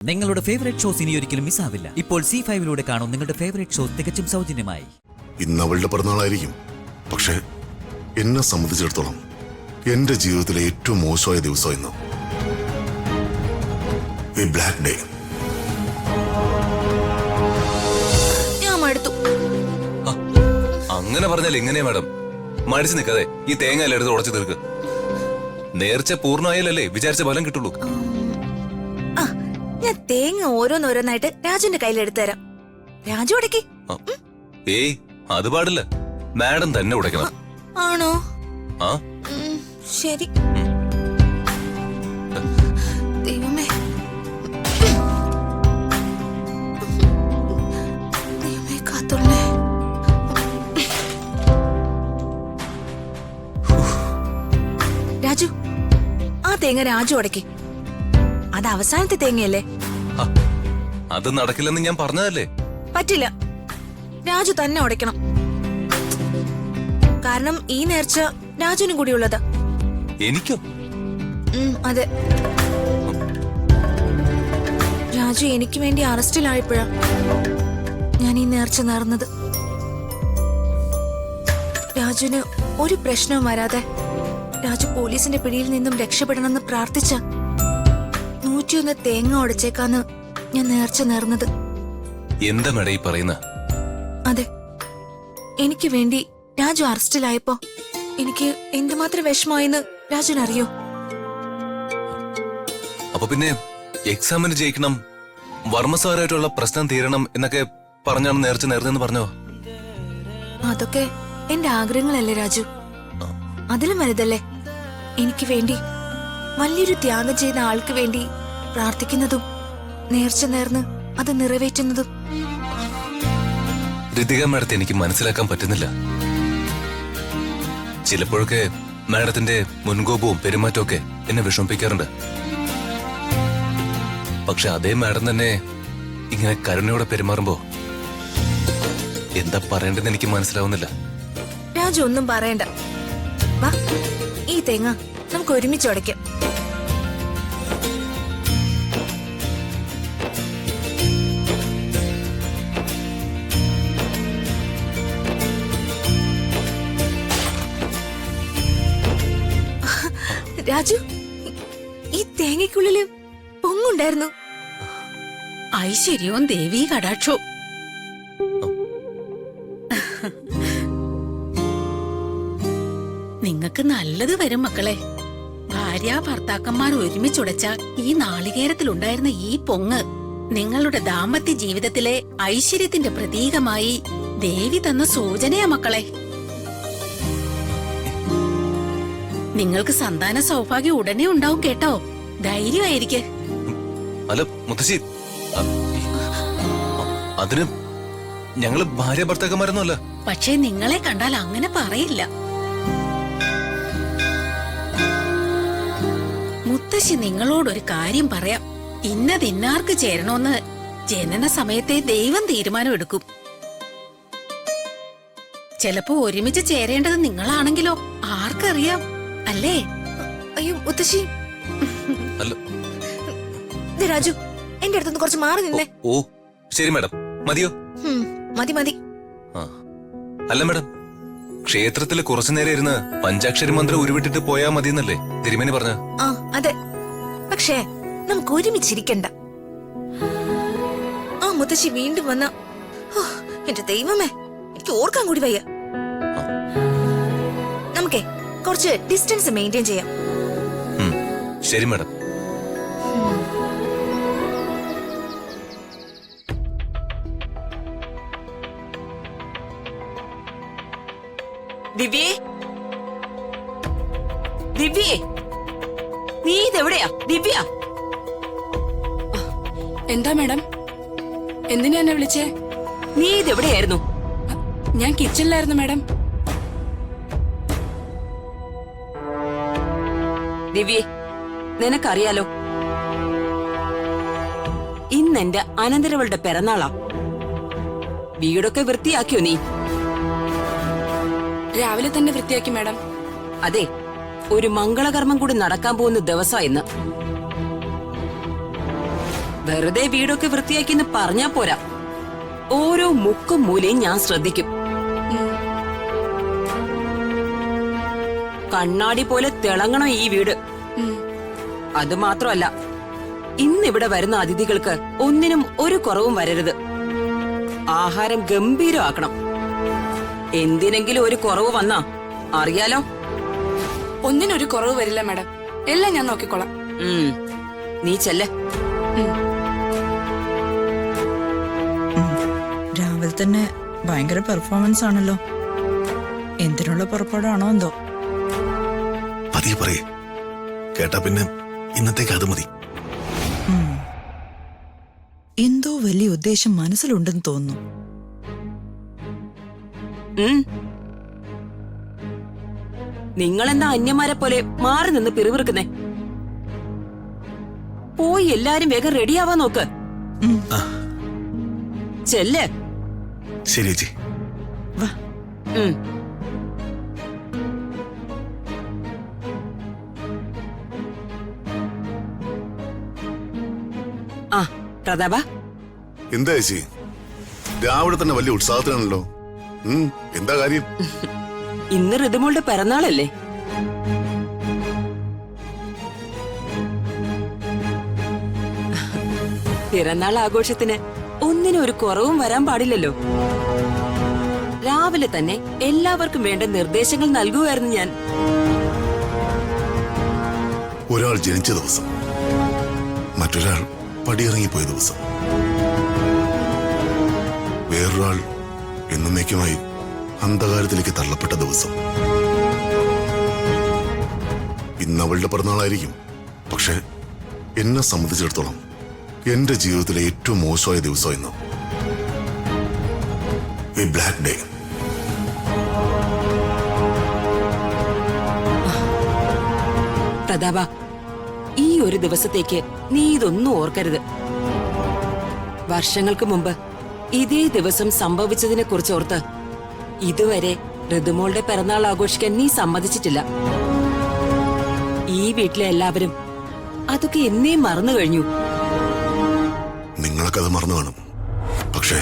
നിങ്ങളുടെ favourite shows ഇനി ഒരിക്കലും മിസ്സാവില്ല. ഇപ്പോൾ C5 കാണും നിങ്ങളുടെ ഫേവറേറ്റ് ഷോസ് തികച്ചും സൗജന്യമായി. ഇന്ന് അവളുടെ പിറന്നാളായിരിക്കും, പക്ഷേ എന്നെ സംബന്ധിച്ചിടത്തോളം എന്റെ ജീവിതത്തിലെ ഏറ്റവും മോശമായ ദിവസം ഇന്ന്. ഈ ബ്ലാക്ക് ഡേ. അങ്ങനെ പറഞ്ഞാൽ എങ്ങനെയാ മാഡം? മടിച്ചു നിൽക്കാതെ ഈ തേങ്ങ എല്ലാം എടുത്ത് ഉടച്ചു തീർക്ക്. നേർച്ച പൂർണ്ണമായാലല്ലേ വിചാരിച്ച ഫലം കിട്ടുള്ളൂ. ഞാൻ തേങ്ങ ഓരോന്നോരോന്നായിട്ട് രാജുവിന്റെ കയ്യിൽ എടുത്തു തരാം. രാജു ഉടക്കി. ഏയ് അത് പാടില്ല, മാഡം തന്നെ ഉടയ്ക്കണം. ആണോ? ആ ശരി. ദൈവമേ, ദൈവമേ കാത്തോളേ. രാജു, ആ തേങ്ങ രാജു ഉടക്കി. അത് അവസാനത്തെ തേങ്ങയല്ലേ? അത് നടക്കില്ലെന്ന് ഞാൻ പറഞ്ഞതല്ലേ. പറ്റില്ല, രാജു തന്നെ ഉടയ്ക്കണം. കാരണം ഈ നേർച്ച രാജുവിനും കൂടിയുള്ളത്. എനിക്കോ? അതെ. രാജു എനിക്ക് വേണ്ടി അറസ്റ്റിലായപ്പോഴാ ഞാൻ ഈ നേർച്ച നേർന്നത്. രാജുവിന് ഒരു പ്രശ്നവും വരാതെ രാജു പോലീസിന്റെ പിടിയിൽ നിന്നും രക്ഷപ്പെടണമെന്ന് പ്രാർത്ഥിച്ച 101 തേങ്ങ ഉടച്ചേക്കാന്ന് ഞാൻ നേർച്ച നേർന്നത്. എന്താ മേഡം ഈ പറയുന്ന? അതെ, എനിക്ക് വേണ്ടി രാജു അറസ്റ്റിലായപ്പോ എനിക്ക് എന്തുമാത്രം വിഷമമായെന്ന് രാജുവിനറിയോ? അപ്പൊ പിന്നെ എക്സാമിന് ജയിക്കണം, വർമ്മ സാറായിട്ടുള്ള പ്രശ്നം തീരണം എന്നൊക്കെ പറഞ്ഞാണ് നേർച്ച നേർന്നെന്ന് പറഞ്ഞോ? അതൊക്കെ എന്റെ ആഗ്രഹങ്ങളല്ലേ രാജു. അതിലും വലുതല്ലേ എനിക്ക് വേണ്ടി വലിയൊരു ത്യാഗം ചെയ്ത ആൾക്ക് വേണ്ടി പ്രാർത്ഥിക്കുന്നതും നേർച്ച നേർന്ന് അത് നിറവേറ്റുന്നതും. ഋതിക മാഡത്തെ എനിക്ക് മനസ്സിലാക്കാൻ പറ്റുന്നില്ല. ചിലപ്പോഴൊക്കെ മാഡത്തിന്റെ മുൻകോപവും പെരുമാറ്റവും ഒക്കെ എന്നെ വിഷമിപ്പിക്കാറുണ്ട്. പക്ഷെ അതേ മാഡം തന്നെ ഇങ്ങനെ കരുണയോടെ പെരുമാറുമ്പോ എന്താ പറയേണ്ടതെന്ന് എനിക്ക് മനസ്സിലാവുന്നില്ല. രാജു ഒന്നും പറയണ്ട. വാ, ഈ തേങ്ങ നമുക്ക് ഒരുമിച്ച് ഉടയ്ക്കാം. രാജു, ഈ തേങ്ങയ്ക്കുള്ളില് പൊങ്ങുണ്ടായിരുന്നു. ഐശ്വര്യവും ദേവീ കടാക്ഷവും. നിങ്ങക്ക് നല്ലത് വരും മക്കളെ. ഭാര്യ ഭർത്താക്കന്മാർ ഒരുമിച്ചുടച്ച ഈ നാളികേരത്തിലുണ്ടായിരുന്ന ഈ പൊങ്ങ് നിങ്ങളുടെ ദാമ്പത്യ ജീവിതത്തിലെ ഐശ്വര്യത്തിന്റെ പ്രതീകമായി ദേവി തന്ന സൂചനയാ മക്കളെ. നിങ്ങൾക്ക് സന്താന സൗഭാഗ്യം ഉടനെ ഉണ്ടാവും കേട്ടോ. ധൈര്യമായിരിക്കെ. അല്ല മുത്തശ്ശി, അതിന് ഞങ്ങള് ഭാര്യ ഭർത്താക്കന്മാരൊന്നുമല്ല. പക്ഷേ നിങ്ങളെ കണ്ടാൽ അങ്ങനെ പറയില്ല. മുത്തശ്ശി നിങ്ങളോടൊരു കാര്യം പറയാം. ഇന്നതിന്നാർക്ക് ചേരണോന്ന് ജനന സമയത്തെ ദൈവം തീരുമാനമെടുക്കും. ചിലപ്പോ ഒരുമിച്ച് ചേരേണ്ടത് നിങ്ങളാണെങ്കിലോ ആർക്കറിയാം, അല്ലേ? അയ്യോ മുത്തശ്ശി. രാജു, എന്റെ അടുത്തുനിന്ന് കുറച്ച് മാറി നിന്നേ. ഓ ശരി മാഡം. മതിയോ? മതി മതി. അല്ല മാഡം, ക്ഷേത്രത്തിൽ കുറച്ചു നേരം ഇരുന്ന് പഞ്ചാക്ഷരി മന്ത്രം ഉരുവിട്ടിട്ട് പോയാ മതിയെന്നല്ലേ തിരുമേനി പറഞ്ഞ? ആ അതെ, പക്ഷേ നമുക്ക് ഒരുമിച്ചിരിക്കണ്ട. ആ മുത്തശ്ശി വീണ്ടും വന്ന എന്റെ ദൈവമേ, എനിക്ക് ഓർക്കാൻ കൂടി വയ്യ. നമുക്കേ കുറച്ച് ഡിസ്റ്റൻസ് മെയിൻറ്റെയിൻ ചെയ്യാം. ശരി മാഡം. ദിവ്യേ, ദിവ്യേ, നീ ഇതെവിടെയാ? ദിവ്യ. എന്താ മാഡം, എന്തിനാ എന്നെ വിളിച്ചേ? നീ ഇതെവിടെയായിരുന്നു? ഞാൻ കിച്ചണിലായിരുന്നു മാഡം. ദിവ്യേ, നിനക്കറിയാലോ ഇന്നെന്റെ അനന്തരവളുടെ പിറന്നാളാ. വീടൊക്കെ വൃത്തിയാക്കിയോ നീ? രാവിലെ തന്നെ വൃത്തിയാക്കി മാഡം. അതെ, ഒരു മംഗളകർമ്മം കൂടി നടക്കാൻ പോകുന്ന ദിവസം ഇന്ന്. വെറുതെ വീടൊക്കെ വൃത്തിയാക്കിന്ന് പറഞ്ഞാ പോരാ. ഓരോ മുക്കും മൂലയും ഞാൻ ശ്രദ്ധിക്കും. കണ്ണാടി പോലെ തിളങ്ങണം ഈ വീട്. അത് മാത്രമല്ല, ഇന്നിവിടെ വരുന്ന അതിഥികൾക്ക് ഒന്നിനും ഒരു കുറവും വരരുത്. ആഹാരം ഗംഭീരമാക്കണം. എന്തിനെങ്കിലും ഒരു കുറവ് വന്നാ അറിയാലോ. ഒന്നിനൊരു കുറവ് വരില്ല മാഡം. എല്ലാം ഞാൻ നോക്കിക്കോളാം. നീ ചെല്ലേ. രാവിലെ തന്നെ ഭയങ്കര പെർഫോമൻസ് ആണല്ലോ. എന്തിനുള്ള പുറപ്പാടാണോ എന്തോ. പതിയെ പറയേ, കേട്ടാ പിന്നെ ഇന്നത്തേക്ക് അത് മതി. എന്തോ വലിയ ഉദ്ദേശം മനസ്സിലുണ്ടെന്ന് തോന്നുന്നു. നിങ്ങളെന്താ അന്യന്മാരെ പോലെ മാറി നിന്ന് പിറുപിറുക്കുന്നേ? പോയി എല്ലാരും വേഗം റെഡിയാവാൻ നോക്ക്. ചെല്ലേ. ശരി ചേച്ചി. വാ. ആ പ്രതാപ, എന്താ ചേച്ചി, രാവിലെ തന്നെ വലിയ ഉത്സാഹത്തിലാണല്ലോ. എന്താ കാര്യം? ഇന്ന് ഋതുമോളുടെ പിറന്നാളല്ലേ? പിറന്നാൾ ആഘോഷത്തിന് ഒന്നിനും ഒരു കുറവും വരാൻ പാടില്ലല്ലോ. രാവിലെ തന്നെ എല്ലാവർക്കും വേണ്ട നിർദ്ദേശങ്ങൾ നൽകുകയായിരുന്നു ഞാൻ. ഒരാൾ ജനിച്ച ദിവസം, മറ്റൊരാൾ പടിയിറങ്ങിപ്പോയ ദിവസം, വേറൊരാൾ എന്നേക്കുമായി അന്ധകാരത്തിലേക്ക് തള്ളപ്പെട്ട ദിവസം. ഇന്ന് അവളുടെ പിറന്നാളായിരിക്കും. പക്ഷെ എന്നെ സംബന്ധിച്ചിടത്തോളം എന്റെ ജീവിതത്തിലെ ഏറ്റവും മോശമായ ദിവസം ഇന്ന്. A black day. പ്രതാപ, ഈ ഒരു ദിവസത്തേക്ക് നീ ഇതൊന്നും ഓർക്കരുത്. വർഷങ്ങൾക്ക് മുമ്പ് ഇതേ ദിവസം സംഭവിച്ചതിനെ കുറിച്ച് ഓർത്ത് ഇതുവരെ ഋതുമോളുടെ പിറന്നാൾ ആഘോഷിക്കാൻ നീ സമ്മതിച്ചിട്ടില്ല. ഈ വീട്ടിലെ എല്ലാവരും അതൊക്കെ എന്നേ മറന്നു കഴിഞ്ഞു. നിങ്ങളൊക്കെ അത് മറന്നു കാണും. പക്ഷേ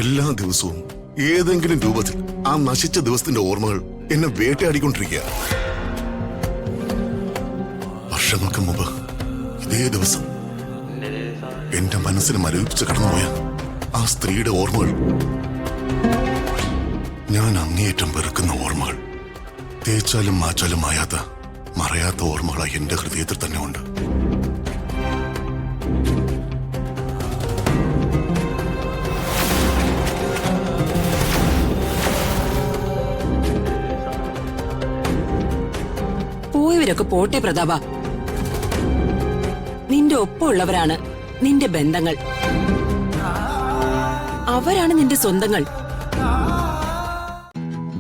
എല്ലാ ദിവസവും ഏതെങ്കിലും രൂപത്തിൽ ആ നശിച്ച ദിവസത്തിന്റെ ഓർമ്മകൾ എന്നെ വേട്ടയാടിക്കൊണ്ടിരിക്കുക. വർഷങ്ങൾക്ക് മുമ്പ് ഇതേ ദിവസം എന്റെ മനസ്സിനെ മരവിപ്പിച്ച് കടന്നുപോയ ആ സ്ത്രീയുടെ ഓർമ്മകൾ, ഞാൻ അങ്ങേയറ്റം വെറുക്കുന്ന ഓർമ്മകൾ, തേച്ചാലും മാച്ചാലും മായാത്ത മറയാത്ത ഓർമ്മകളായി എന്റെ ഹൃദയത്തിൽ തന്നെ ഉണ്ട്. പോയവരൊക്കെ പോട്ടെ പ്രതാപ. നിന്റെ ഒപ്പമുള്ളവരാണ് നിന്റെ ബന്ധങ്ങൾ. അവരാണ് നിന്റെ സ്വന്തങ്ങൾ.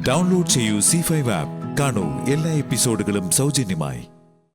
ഡൗൺലോഡ് ചെയ്യൂ C5 ആപ്പ്. കാണൂ എല്ലാ എപ്പിസോഡുകളും സൗജന്യമായി.